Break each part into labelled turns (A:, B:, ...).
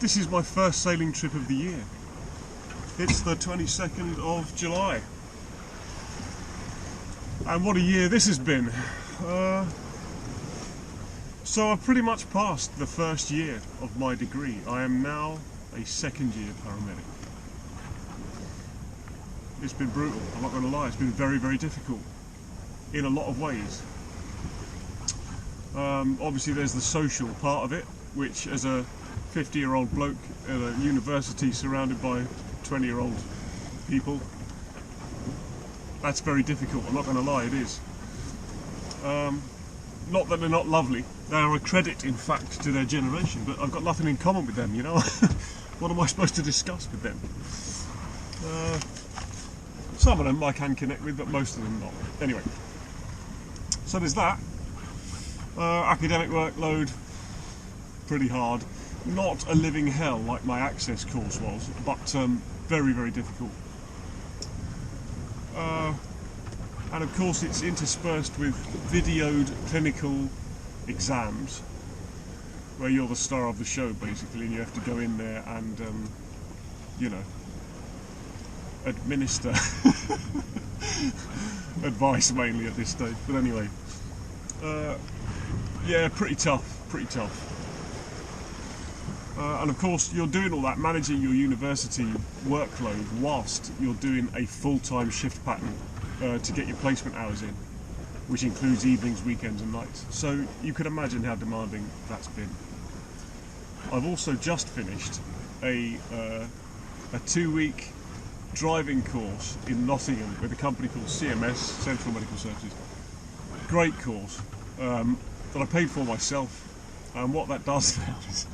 A: This is my first sailing trip of the year. It's the 22nd of July. And what a year this has been. So I've pretty much passed the first year of my degree. I am now a second year paramedic. It's been brutal, I'm not going to lie. It's been very, very difficult in a lot of ways. Obviously there's the social part of it, which as a 50-year-old bloke at a university surrounded by 20-year-old people, that's very difficult, I'm not going to lie, it is. Not that they're not lovely, they are a credit in fact to their generation, but I've got nothing in common with them, you know. What am I supposed to discuss with them? Some of them I can connect with, but most of them not. Anyway, so there's that. Academic workload, pretty hard. Not a living hell like my Access course was, but very, very difficult. And of course it's interspersed with videoed clinical exams, where you're the star of the show basically, and you have to go in there and, you know, administer advice mainly at this stage. But anyway, yeah, pretty tough, pretty tough. And of course you're doing all that, managing your university workload whilst you're doing a full-time shift pattern to get your placement hours in, which includes evenings, weekends and nights. So you can imagine how demanding that's been. I've also just finished a 2-week driving course in Nottingham with a company called CMS, Central Medical Services. Great course that I paid for myself, and what that does now is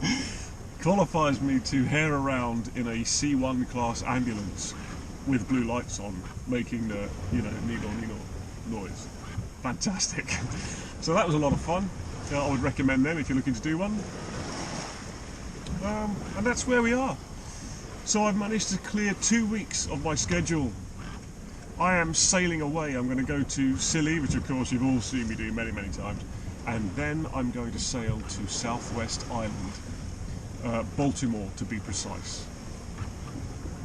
A: qualifies me to hare around in a C1 class ambulance with blue lights on, making the, you know, needle noise. Fantastic. So that was a lot of fun. I would recommend them if you're looking to do one. And that's where we are. So I've managed to clear 2 weeks of my schedule. I am sailing away. I'm going to go to Scilly, which of course you've all seen me do many, many times. And then I'm going to sail to Southwest Island, Baltimore to be precise.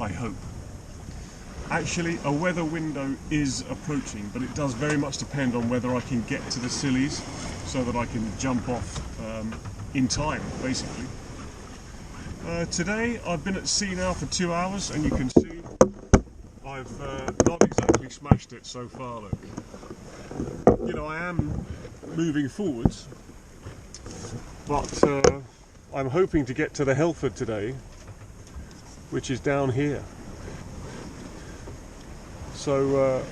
A: I hope. Actually, a weather window is approaching, but it does very much depend on whether I can get to the Scillies so that I can jump off in time, basically. Today I've been at sea now for 2 hours, and you can see I've not exactly smashed it so far, look. You know, I am moving forwards, but I'm hoping to get to the Helford today, which is down here. So,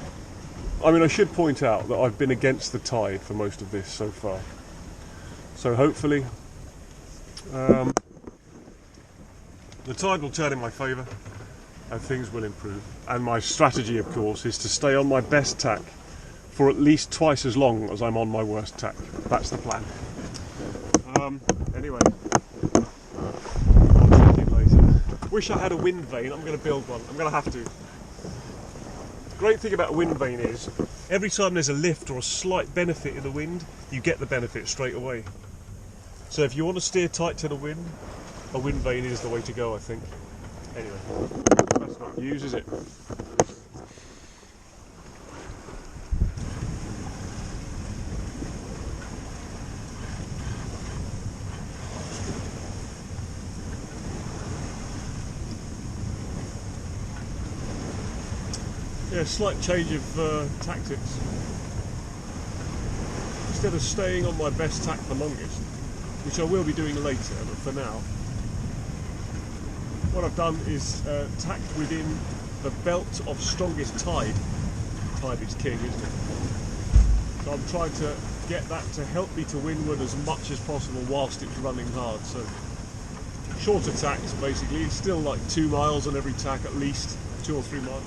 A: I mean, I should point out that I've been against the tide for most of this so far. So hopefully the tide will turn in my favour and things will improve. And my strategy, of course, is to stay on my best tack for at least twice as long as I'm on my worst tack. That's the plan. Anyway, I'll check in later. Wish I had a wind vane. I'm going to build one. I'm going to have to. The great thing about a wind vane is every time there's a lift or a slight benefit in the wind, you get the benefit straight away. So if you want to steer tight to the wind, a wind vane is the way to go, I think. Anyway, that's not news, is it? Yeah, slight change of tactics. Instead of staying on my best tack for longest, which I will be doing later, but for now, what I've done is tacked within the belt of strongest tide. Tide is king, isn't it? So I'm trying to get that to help me to windward as much as possible whilst it's running hard. So shorter tacks, basically. It's still like 2 miles on every tack at least, 2 or 3 miles.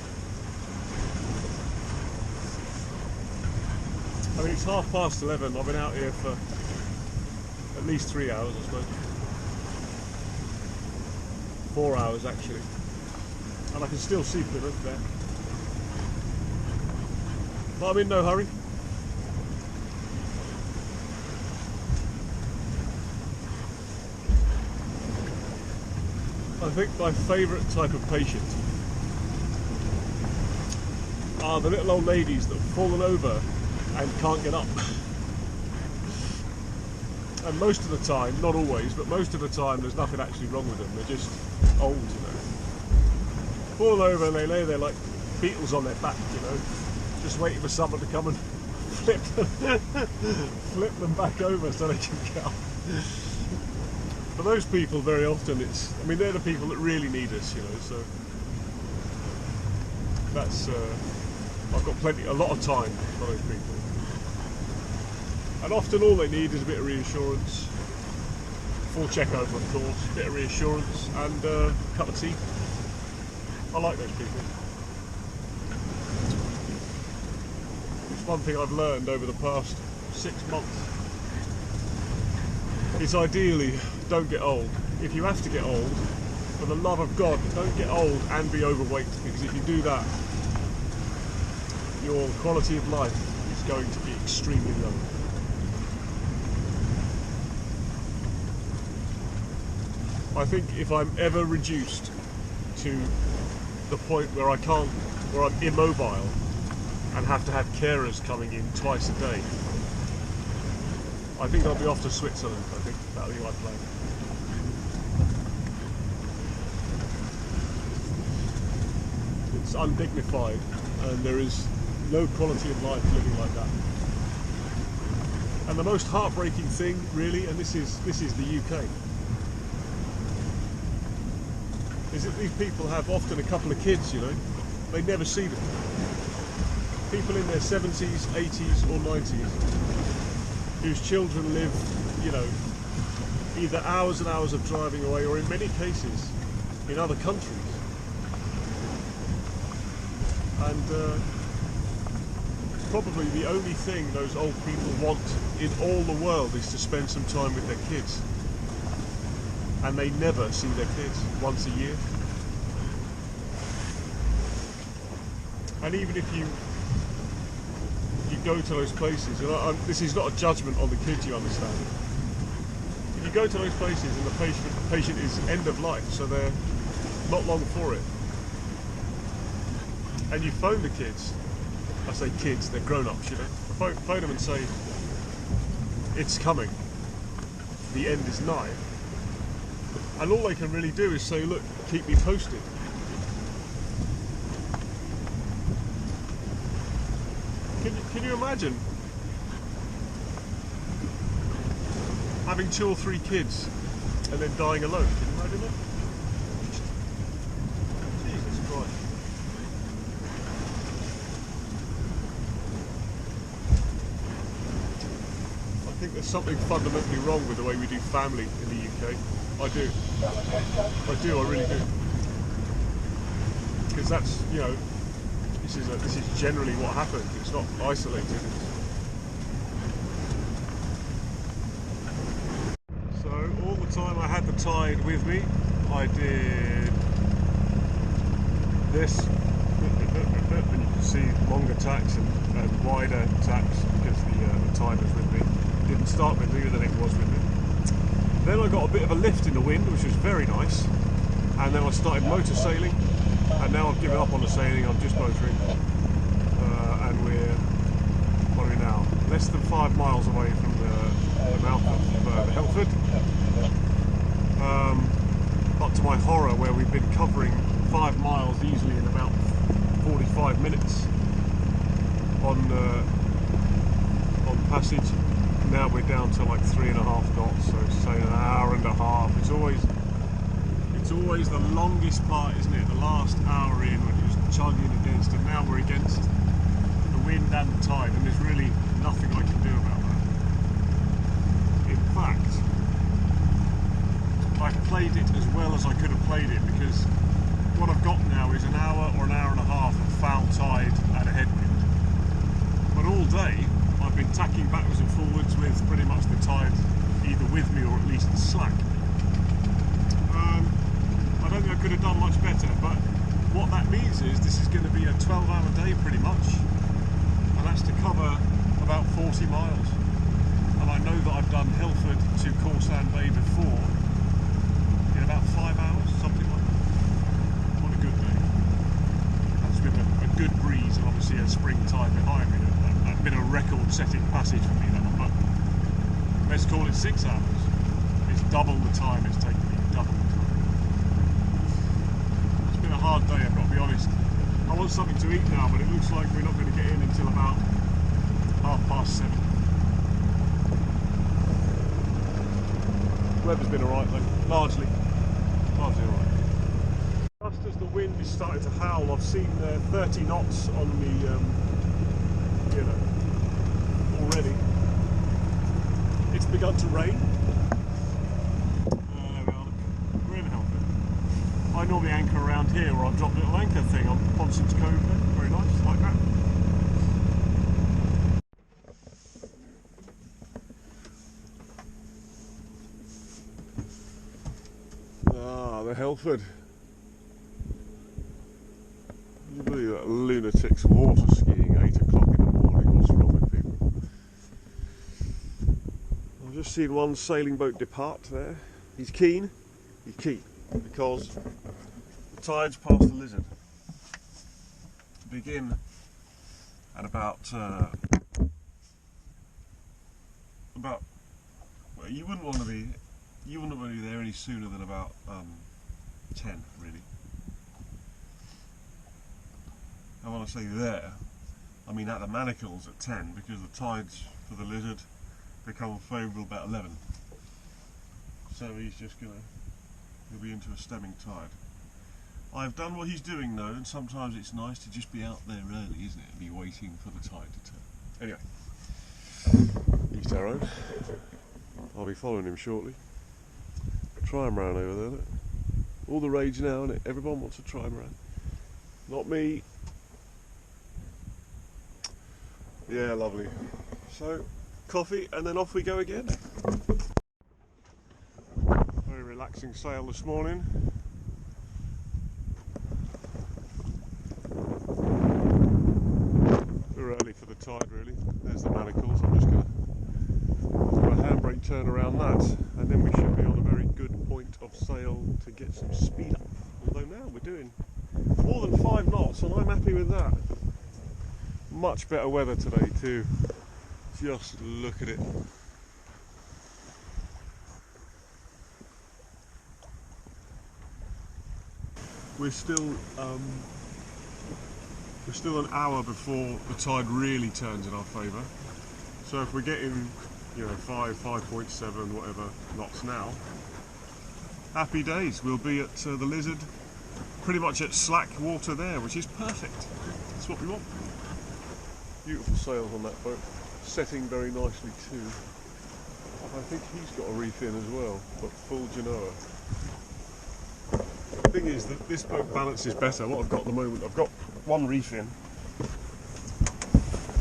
A: I mean, it's 11:30. I've been out here for at least 3 hours, I suppose. 4 hours, actually. And I can still see Plymouth there. But I'm in no hurry. I think my favourite type of patient are the little old ladies that have fallen over and can't get up. And most of the time, not always, but most of the time there's nothing actually wrong with them, they're just old, you know. Fall over and they lay there like beetles on their back, you know, just waiting for someone to come and flip them back over so they can get up. For those people, very often they're the people that really need us, you know, so that's, I've got a lot of time for those people. And often all they need is a bit of reassurance, full check over of course, a bit of reassurance and a cup of tea. I like those people. It's one thing I've learned over the past 6 months. It's ideally, don't get old. If you have to get old, for the love of God, don't get old and be overweight, because if you do that, your quality of life is going to be extremely low. I think if I'm ever reduced to the point where I'm immobile and have to have carers coming in twice a day, I think I'll be off to Switzerland. I think that'll be my plan. It's undignified and there is no quality of life living like that. And the most heartbreaking thing really, and this is the UK, is that these people have often a couple of kids, you know, they never see them. People in their 70s, 80s or 90s whose children live, you know, either hours and hours of driving away or in many cases in other countries. And probably the only thing those old people want in all the world is to spend some time with their kids. And they never see their kids once a year. And even if you go to those places, and this is not a judgment on the kids, you understand. If you go to those places and the patient is end of life, so they're not long for it, and you phone the kids, I say kids, they're grown-ups, you know, phone them and say, it's coming, the end is nigh. And all they can really do is say, look, keep me posted. Can you imagine having 2 or 3 kids and then dying alone? Can you imagine that? Jesus Christ. I think there's something fundamentally wrong with the way we do family in the UK. I do, I really do. Because that's, you know, this is generally what happens. It's not isolated. So all the time I had the tide with me, I did this, and you can see longer tacks and wider tacks because the tide was with me. It didn't start with me, but then it was with me. Then I got a bit of a lift in the wind, which was very nice, and then I started motor sailing, and now I've given up on the sailing, I'm just motoring, and what are we now? Less than 5 miles away from the mouth of the Helford. But to my horror, where we've been covering 5 miles easily in about 45 minutes on passage, now we're down to like 3.5 knots, so say an hour and a half. It's always the longest part, isn't it? The last hour in when you're just chugging against, and now we're against the wind and the tide, and there's really nothing I can do about that. In fact, I've played it as well as I could have played it, because what I've got now is an hour or an hour and a half of foul tide and a headwind. But all day I've been tacking backwards and forwards with pretty much the tide either with me or at least slack. I don't think I could have done much better, but what that means is this is going to be a 12-hour day pretty much, and that's to cover about 40 miles. And I know that I've done Helford to Cawsand Bay before in about 5 hours, something like that. 6 hours. It's double the time it's taken me, double the time. It's been a hard day, I've got to be honest. I want something to eat now, but it looks like we're not going to get in until about 7:30. Weather's been alright though, largely alright. Just as the wind is starting to howl, I've seen 30 knots on the, already. It's begun to rain. There we are, we're in Helford. I normally anchor around here, or I've dropped a little anchor thing on Ponson's Cove there. Very nice, like that. Ah, the Helford. Look at that lunatics water skiing 8 o'clock in the morning. What's wrong with people? I've just seen one sailing boat depart there. He's keen because the tide's past the Lizard. Begin at about well, you wouldn't want to be there any sooner than about 10 really. And when I say there, I mean at the Manacles at 10, because the tides for the Lizard become favourable about 11. So he'll be into a stemming tide. I've done what he's doing though, and sometimes it's nice to just be out there early, isn't it? And be waiting for the tide to turn. Anyway, each their own. I'll be following him shortly. Trimaran over there, look. All the rage now, isn't it? Everyone wants a trimaran. Not me. Yeah, lovely. So, coffee and then off we go again. Very relaxing sail this morning. We're early for the tide really. There's the Manacles. I'm just going to do a handbrake turn around that, and then we should be on a very good point of sail to get some speed up. Although now we're doing more than 5 knots and I'm happy with that. Much better weather today too. Just look at it. We're still an hour before the tide really turns in our favour. So if we're getting 5.7 whatever knots now, happy days. We'll be at the Lizard, pretty much at slack water there, which is perfect. That's what we want. Beautiful sails on that boat, setting very nicely too. I think he's got a reef in as well, but full Genoa. The thing is that this boat balances better. What I've got at the moment, I've got one reef in,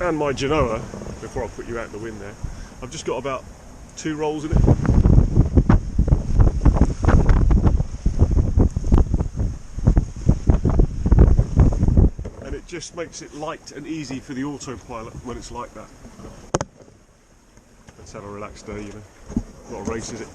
A: and my Genoa, before I put you out in the wind there, I've just got about 2 rolls in it. And it just makes it light and easy for the autopilot when it's like that. Let's have a relaxed day, Not a race, is it?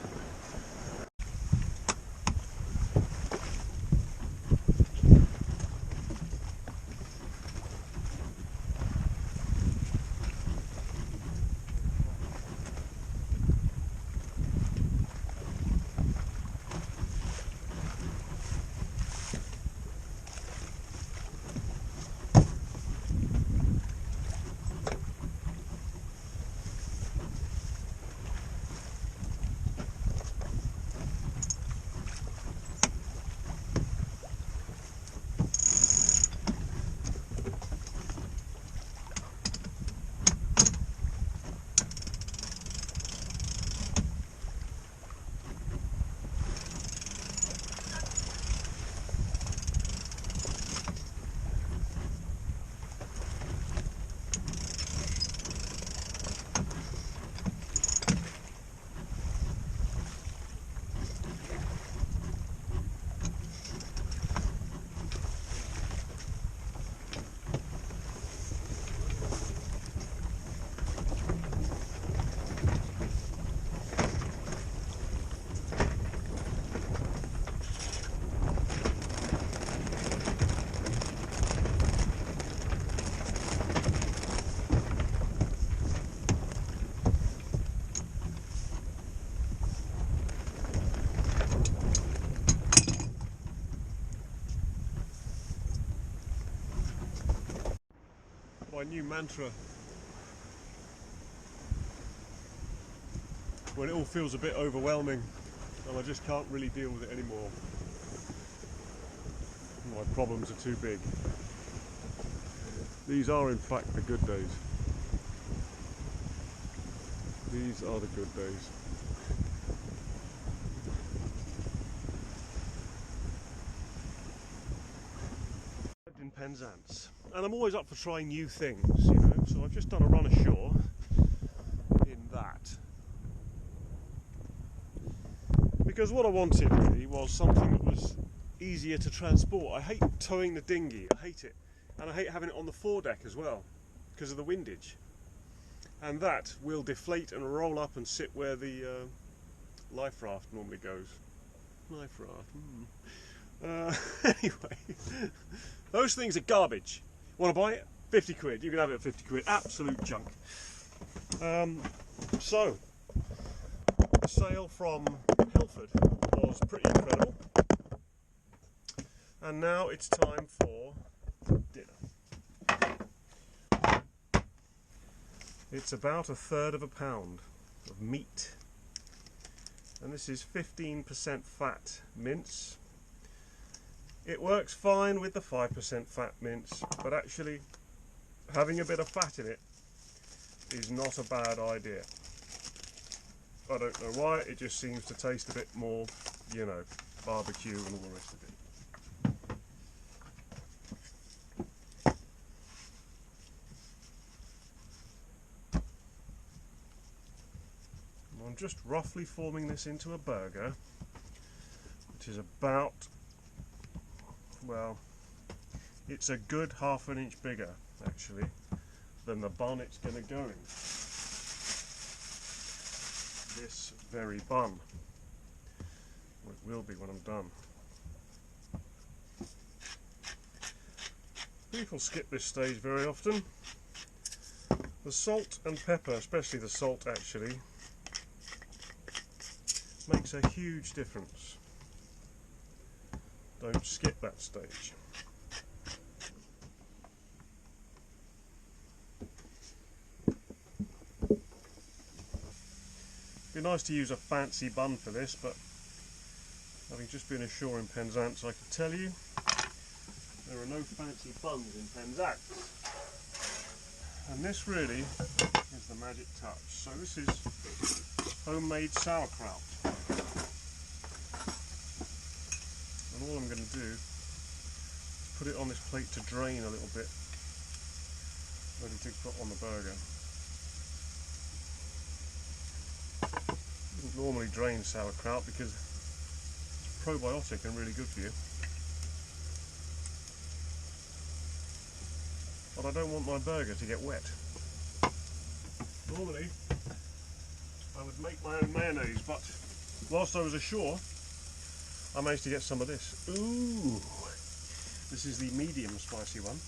A: my new mantra when it all feels a bit overwhelming and I just can't really deal with it anymore. My problems are too big. These are in fact the good days. These are the good days. In Penzance, and I'm always up for trying new things, you know, so I've just done a run ashore in that. Because what I wanted really was something that was easier to transport. I hate towing the dinghy, I hate it. And I hate having it on the foredeck as well, because of the windage. And that will deflate and roll up and sit where the life raft normally goes. Life raft, anyway, those things are garbage. Want to buy it? 50 quid, you can have it at 50 quid, absolute junk. So, the sail from Hilford was pretty incredible. And now it's time for dinner. It's about 1/3 of a pound of meat. And this is 15% fat mince. It works fine with the 5% fat mince, but actually having a bit of fat in it is not a bad idea. I don't know why, it just seems to taste a bit more, you know, barbecue and all the rest of it. I'm just roughly forming this into a burger, which is about, well, it's a good 1/2 inch bigger actually than the bun it's going to go in. This very bun. Well, it will be when I'm done. People skip this stage very often. The salt and pepper, especially the salt actually, makes a huge difference. Don't skip that stage. It'd be nice to use a fancy bun for this, but having just been ashore in Penzance, I can tell you there are no fancy buns in Penzance. And this really is the magic touch. So this is homemade sauerkraut. And all I'm going to do is put it on this plate to drain a little bit, ready to put on the burger. I wouldn't normally drain sauerkraut because it's probiotic and really good for you. But I don't want my burger to get wet. Normally I would make my own mayonnaise, but whilst I was ashore I managed to get some of this. Ooh! This is the medium spicy one.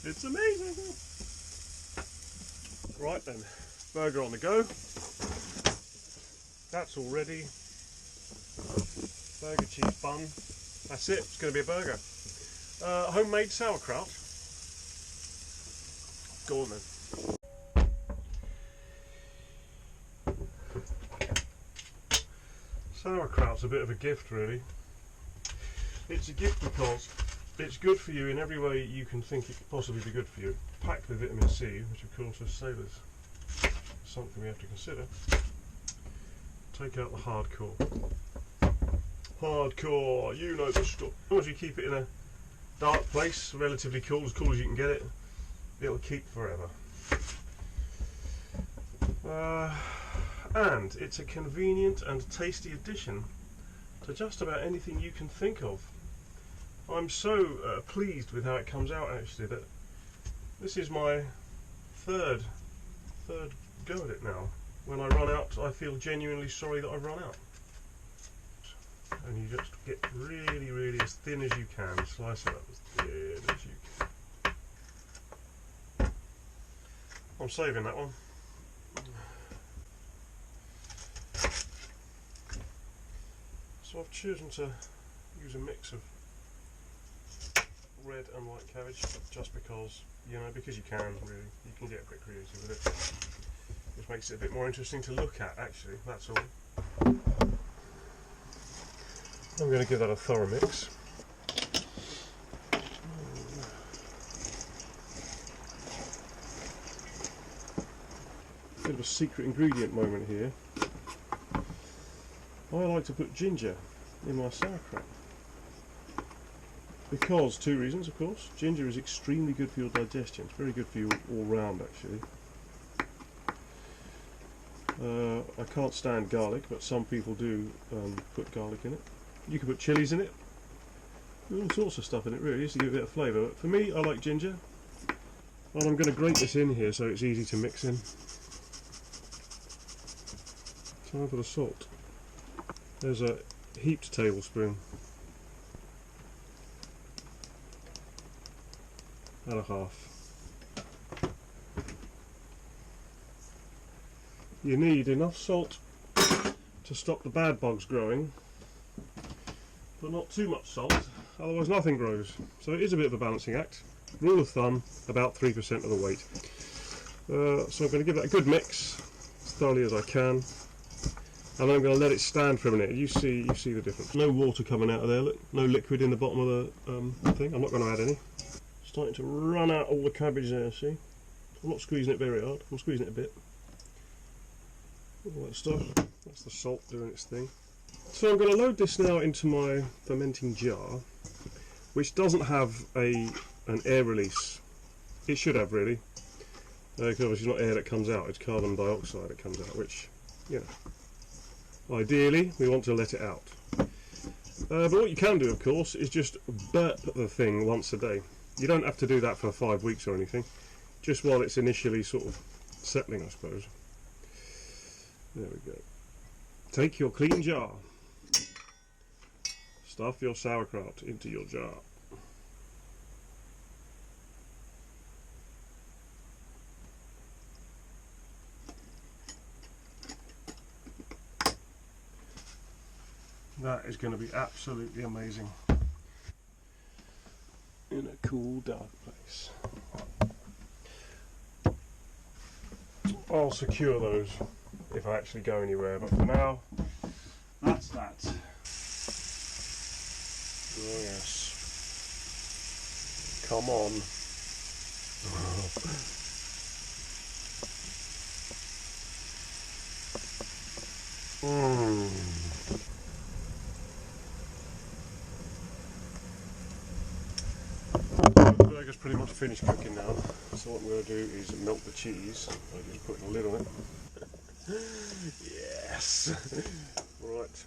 A: It's amazing! Right then, burger on the go. That's all ready. Burger cheese bun. That's it, it's going to be a burger. Homemade sauerkraut. Go on then. Sauerkraut's a bit of a gift really. It's a gift because it's good for you in every way you can think it could possibly be good for you. Packed with vitamin C, which of course as sailors is something we have to consider. Take out the hardcore. Hardcore, you know the stuff. As long as you keep it in a dark place, relatively cool as you can get it, it'll keep forever. And it's a convenient and tasty addition to just about anything you can think of. I'm so pleased with how it comes out actually that this is my third go at it now. When I run out, I feel genuinely sorry that I've run out. And you just get really, really as thin as you can. Slice it up as thin as you can. I'm saving that one.
B: So I've chosen to use a mix of red and white cabbage just because, because you can really. You can get a bit creative with it. Which makes it a bit more interesting to look at actually, that's all. I'm going to give that a thorough mix. Bit of a secret ingredient moment here. I like to put ginger in my sauerkraut. Because, two reasons of course. Ginger is extremely good for your digestion. It's very good for you all round actually. I can't stand garlic, but some people do put garlic in it. You can put chilies in it. All sorts of stuff in it really, just to give it a bit of flavour. But for me, I like ginger. And I'm going to grate this in here so it's easy to mix in. Time for the salt. There's a heaped tablespoon. And a half. You need enough salt to stop the bad bugs growing, but not too much salt, otherwise nothing grows. So it is a bit of a balancing act. Rule of thumb, about 3% of the weight. So I'm going to give that a good mix, as thoroughly as I can, and I'm going to let it stand for a minute. You see the difference. No water coming out of there, look, no liquid in the bottom of the thing. I'm not going to add any. Starting to run out all the cabbage there, see? I'm not squeezing it very hard, I'm squeezing it a bit. All that stuff, that's the salt doing its thing. So I'm going to load this now into my fermenting jar, which doesn't have an air release. It should have really, because obviously it's not air that comes out, it's carbon dioxide that comes out, which, ideally we want to let it out. But what you can do of course is just burp the thing once a day. You don't have to do that for 5 weeks or anything, just while it's initially sort of settling, I suppose. There we go. Take your clean jar, stuff your sauerkraut into your jar. That is going to be absolutely amazing in a cool, dark place. I'll secure those if I actually go anywhere, but for now, that's that. Oh yes. Come on. The burger's pretty much finished cooking now, so what I'm going to do is melt the cheese by just putting a lid on it. Yes! Right.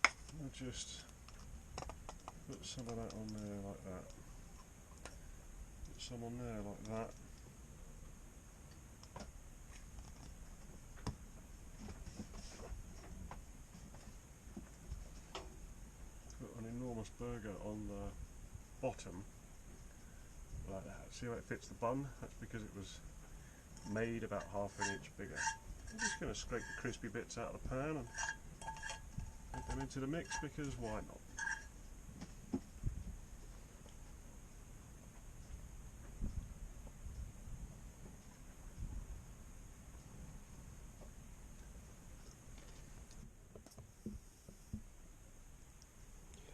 B: I'll just put some of that on there like that. Put some on there like that. Put an enormous burger on the bottom like that. See how it fits the bun? That's because it was made about ½ an inch bigger. I'm just going to scrape the crispy bits out of the pan and put them into the mix because why not?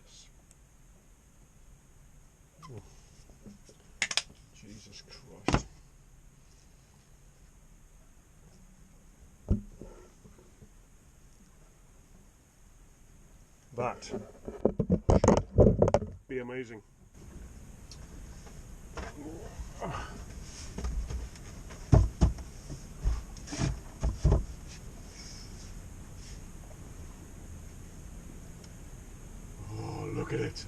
B: Yes. Oh. Jesus Christ. That should be amazing. Oh, look at it.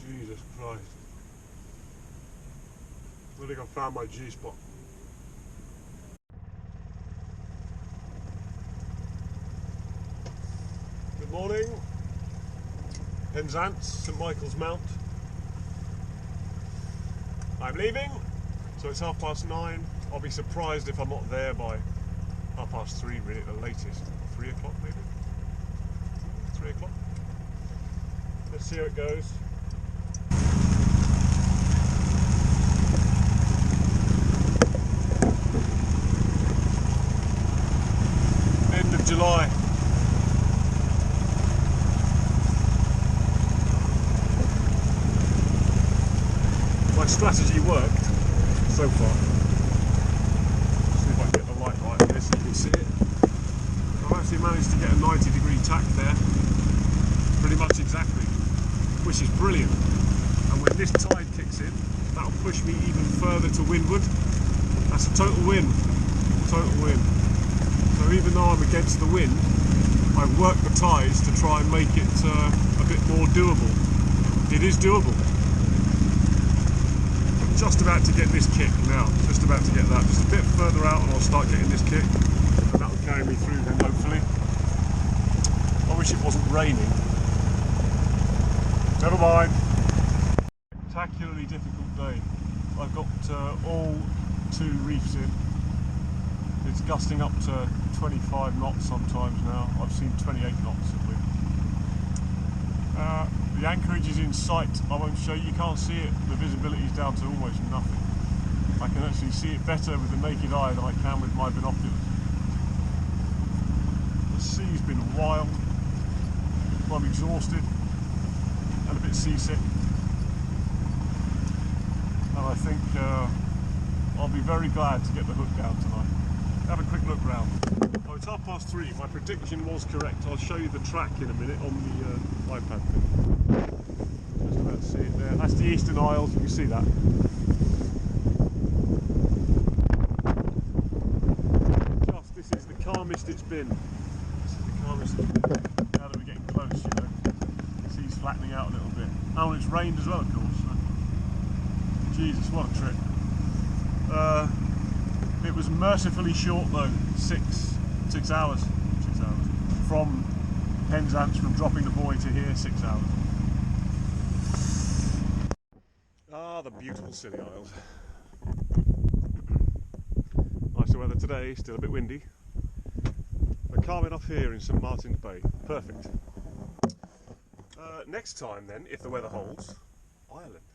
B: Jesus Christ. I think I found my G-spot.
A: Good morning. Penzance, St Michael's Mount. I'm leaving, so it's 9:30. I'll be surprised if I'm not there by 3:30, really, at the latest. 3 o'clock, maybe? 3 o'clock. Let's see how it goes. End of July. My strategy worked so far. See if I can get the light right here so you can see it. I've actually managed to get a 90-degree tack there, pretty much exactly, which is brilliant. And when this tide kicks in, that'll push me even further to windward. That's a total win, total win. So even though I'm against the wind, I've worked the tides to try and make it a bit more doable. It is doable. Just about to get this kick now, just about to get that. Just a bit further out and I'll start getting this kick, and that'll carry me through then hopefully. I wish it wasn't raining. Never mind. Spectacularly difficult day. I've got all 2 reefs in. It's gusting up to 25 knots sometimes now. I've seen 28 knots of wind. The anchorage is in sight. I won't show you, you can't see it. The visibility is down to almost nothing. I can actually see it better with the naked eye than I can with my binoculars. The sea's been wild. I'm exhausted and a bit seasick. And I think I'll be very glad to get the hook down tonight. Have a quick look round. Oh, it's 3:30. My prediction was correct. I'll show you the track in a minute on the iPad thing. Just about to see it there. That's the Eastern Isles. You can see that. This is the calmest it's been. This is the calmest it's been. Now that we're getting close, you know. The sea's flattening out a little bit. Oh, and it's rained as well, of course. So. Jesus, what a trip. It was mercifully short though, 6 hours. 6 hours. From Penzance, from dropping the buoy to here, 6 hours. Ah, the beautiful Scilly Isles. Nicer weather today, still a bit windy. But calm enough here in St Martin's Bay. Perfect. Next time then, if the weather holds, Ireland.